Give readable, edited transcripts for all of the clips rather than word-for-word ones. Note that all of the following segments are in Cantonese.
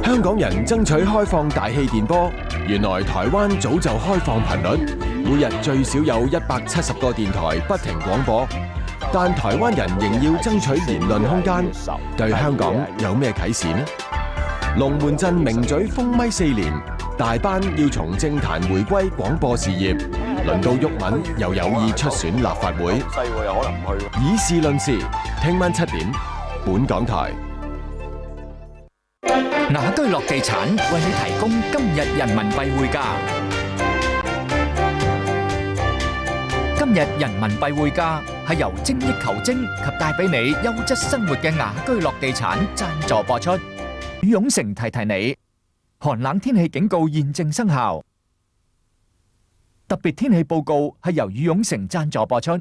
香港人爭取開放大氣電波，原來台灣早就開放頻率，每日最少有170個電台不停廣播。但台灣人仍要爭取言論空間，對香港有咩啟示呢？龍門陣名嘴封咪4年，大班要從政壇回歸廣播事業，輪到毓民又有意出選立法會。細喎又可能唔去。以事論事，聽晚7點，本港台。雅居樂地產為你提供今日人民幣匯價。今日人民幣匯價係由精益求精及帶俾你優質生活嘅雅居樂地產贊助播出。羽絨城提提你，寒冷天氣警告現正生效。特別天氣報告係由羽絨城贊助播出。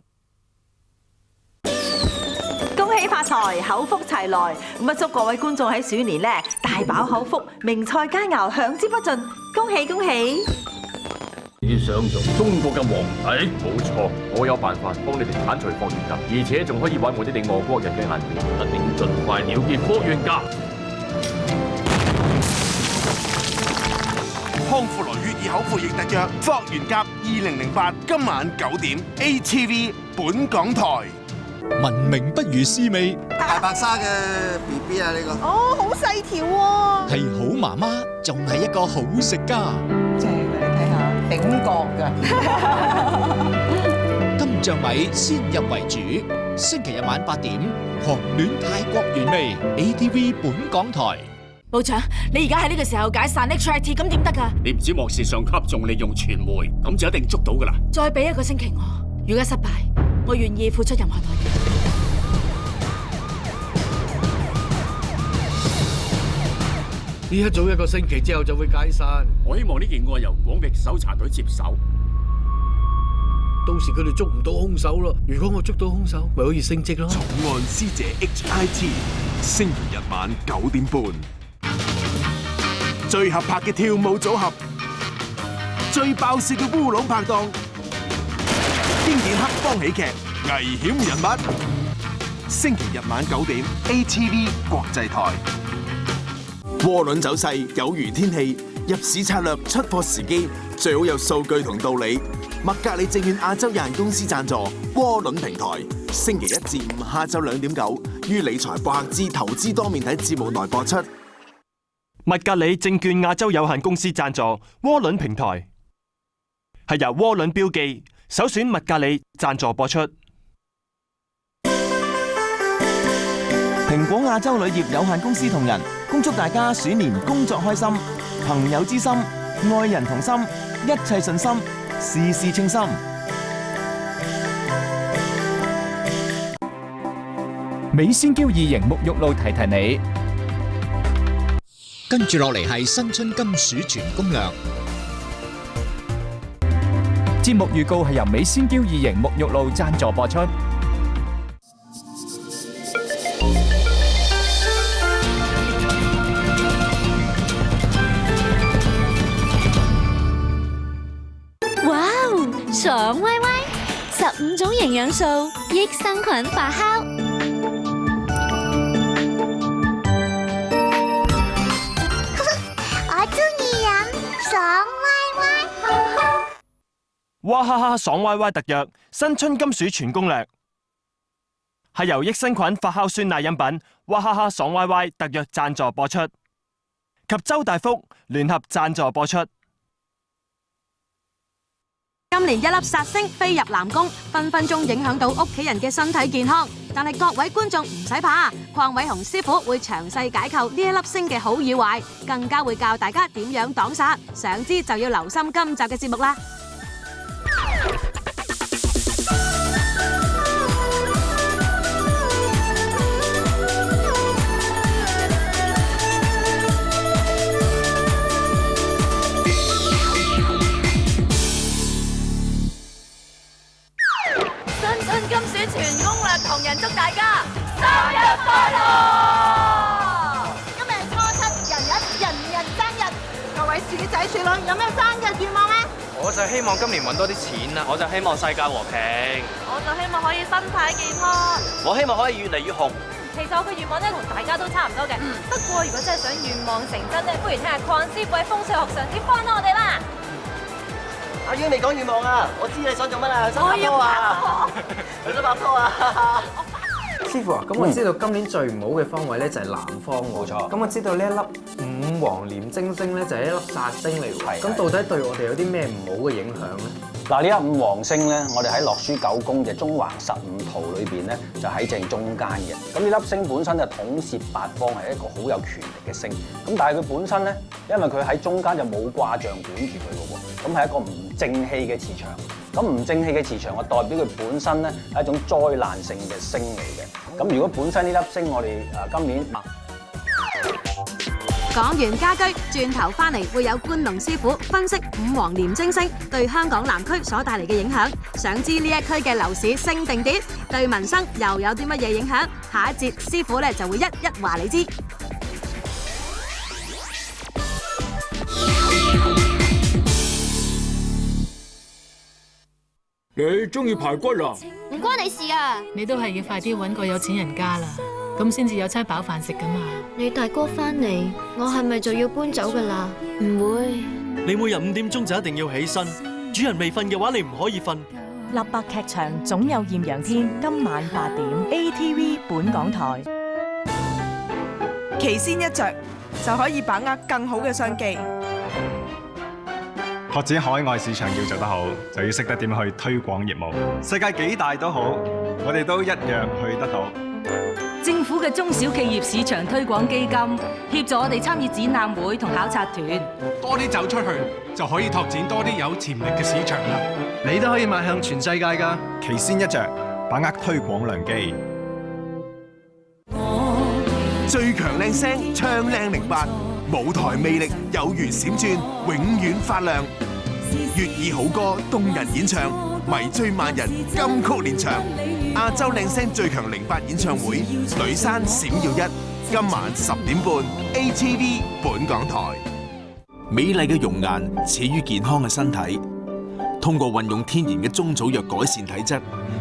恭喜發財，口福齊來，咁啊祝各位觀眾喺鼠年咧大飽口福，名菜佳肴享之不盡，恭喜恭喜！你想做中國嘅皇帝？冇錯，我有辦法幫你哋剷除霍元甲，而且仲可以挽回你哋俄國人嘅顏面，一定盡快了結霍元甲。康復來血耳口服液特約霍元甲2008今晚9點 ATV 本港台。聞名不如試味，大白鯊嘅 BB 啊，呢個哦，好細條喎，係好媽媽，仲係一個好食家。正嘅，你睇下，頂角㗎。金醬米先入為主，星期日晚8點，寒暖泰國原味 ATV 本港台。部長，你而家喺呢個時候解散 HIT， 咁點得㗎？你唔止漠視上級，仲利用傳媒，咁就一定捉到㗎啦。再俾1個星期我，如果失敗，我願意付出任何代價。呢一早1個星期之後就會解散。我希望呢件案由廣域搜查隊接手，到時佢哋捉唔到兇手咯。如果我捉到兇手，咪可以升職咯。重案師姐 HIT， 星期日晚9點半，最合拍嘅跳舞組合，最爆笑嘅烏龍拍檔，經典黑幫喜劇，危險人物。星期日晚9點 ATV 國際台。窩輪走勢有如天氣，入市策略出貨時機最好有數據同道理。麥格理證券亞洲有限公司贊助窩輪平台，星期1至5下晝2點9於理財博客之投資多面睇節目內播出。麥格理證券亞洲有限公司贊助窩輪平台，係由窩輪標記首選麥格理贊助播出。蘋果亞洲鋁業有限公司同仁恭祝大家鼠年工作開心，朋友之心，愛人同心，一切順心，事事稱心。美仙嬌異型沐浴露提提你，跟住落嚟係新春金鼠全攻略。節目預告係由美仙嬌異型沐浴露贊助播出。爽歪歪，15種營養素，益生菌發酵。我中意飲爽歪歪。哇哈哈爽歪歪特約新春金鼠全攻略，係由益生菌發酵酸奶飲品哇哈哈爽歪歪特約贊助播出，及周大福聯合贊助播出。今年一粒煞星飛入南宮，分分鐘影響到屋企人嘅身體健康。但係各位觀眾唔使怕，鄺偉雄師傅會詳細解構呢一粒星嘅好與壞，更加會教大家點樣擋煞。想知就要留心今集嘅節目啦。金鼠全攻略，同人祝大家生日快樂！今日係初7，人人生日，各位鼠仔鼠女有咩生日願望啊？我就希望今年揾多啲錢啊！我就希望世界和平。我就希望可以身體健康。我希望可以越嚟越紅。其實我嘅願望咧同大家都差唔多嘅。不過如果真係想願望成真咧，不如聽下鄺師傅喺風水學上點幫到我哋啦。阿英未講願望啊，我知你想做乜啦，想拍拖啊，想拍拖啊。師傅啊，咁我知道今年最唔好嘅方位咧就係南方喎。冇錯。咁我知道呢一粒五黃廉貞星咧就係一粒煞星嚟喎。咁到底對我哋有啲咩唔好嘅影響咧？嗱，呢一五黃星咧，我哋喺洛書九宮嘅中橫15圖裏邊咧，就喺正中間嘅。咁呢粒星本身就統攝八方，係一個好有權力嘅星。咁但係佢本身咧，因為佢喺中間就冇卦象管住佢嘅喎，咁係一個唔正氣嘅磁場。咁唔正氣嘅磁場，我代表佢本身咧係一種災難性嘅星嚟嘅。咁如果本身呢粒星我哋今年講完家居，轉頭翻嚟會有官龍師傅分析五黃廉貞星對香港南區所帶嚟嘅影響。想知呢一區嘅樓市升定跌，對民生又有啲乜嘢影響？下一節師傅咧就會一一話你知。你中意排骨啊？唔關你事啊！你都係要快啲搵個有錢人家啦，咁先至有餐飽飯食噶嘛。你大哥翻嚟，我係咪就要搬走噶啦？唔會。你每日5點鐘就一定要起身，主人未瞓嘅話，你唔可以瞓。立白劇場總有艷陽天，今晚8點 ATV 本港台。旗先一着就可以把握更好嘅商機。拓展海外市場要做得好，就要識得點去推廣業務。世界幾大都好，我哋都一樣去得到。政府嘅中小企業市場推廣基金協助我哋參與展覽會同考察團，多啲走出去就可以拓展多啲有潛力嘅市場啦。你都可以邁向全世界㗎。旗先一着，把握推廣良機。最強靚聲，唱靚08，舞台魅力有如閃轉，永遠發亮。粵語好歌，動人演唱，迷醉萬人，金曲連場。亞洲靚聲最強08演唱會，女山閃耀1，今晚10點半 ATV 本港台。美麗嘅容顏始於健康嘅身體，通過運用天然嘅中草藥改善體質，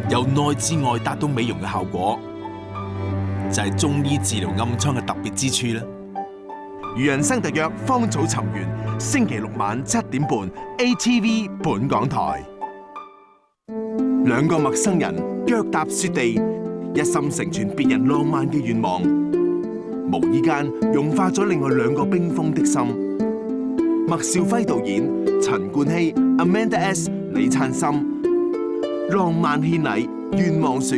由內至外達到美容嘅效果，就係中醫治療暗瘡嘅特別之處啦。如人生特約芳草尋源，星期6晚7點半 ATV 本港台。兩個陌生人腳踏雪地，一心成全別人浪漫嘅願望，無意間融化咗另外兩個冰封的心。麥兆輝導演，陳冠希、Amanda S、李燦森，浪漫獻禮，願望樹，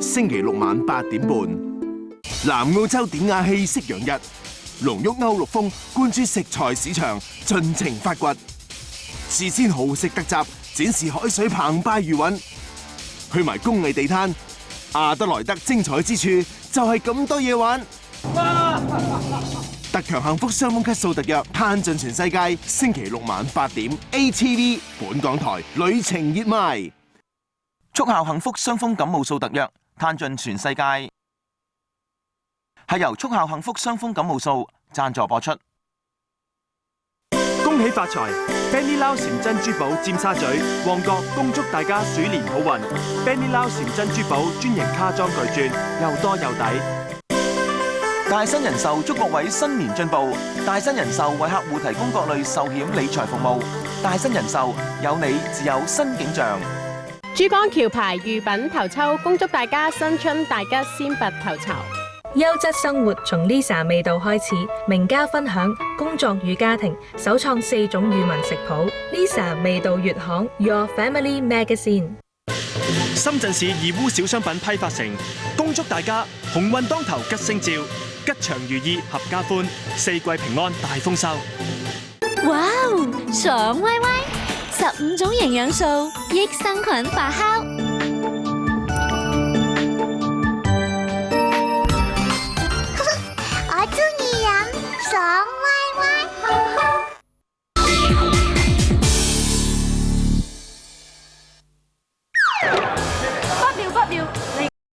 星期6晚8點半。南澳洲典雅氣息陽日，龍旭歐陸豐關注食材市場，盡情發掘，事先好食特集，展示海水澎湃魚韻。去埋工藝地攤，阿德萊德精彩之處就係咁多嘢玩。特強幸福傷風咳嗽特約，嘆盡全世界。星期6晚8點 ATV 本港台，旅程熱賣。速效幸福傷風感冒素特約，嘆盡全世界。係由速效幸福傷風感冒素贊助播出。恭喜發財 ！Benny Lau 禪真珠寶尖沙咀、旺角恭祝大家鼠年好運。Benny Lau 禪真珠寶專營卡裝巨鑽，又多又抵。大新人壽祝各位新年進步。大新人壽為客戶提供各類壽險理財服務。大新人壽有你自有新景象。珠江橋牌御品頭抽，恭祝大家新春大吉，先拔頭籌。優質生活從 Lisa 味道開始，名家分享工作與家庭，首創4種語文食譜。Lisa 味道粵行 Your Family Magazine。深圳市義烏小商品批發城，恭祝大家鴻運當頭吉星照，吉祥如意合家歡，4季平安大豐收。哇哦，爽歪歪，15種營養素，益生菌發酵，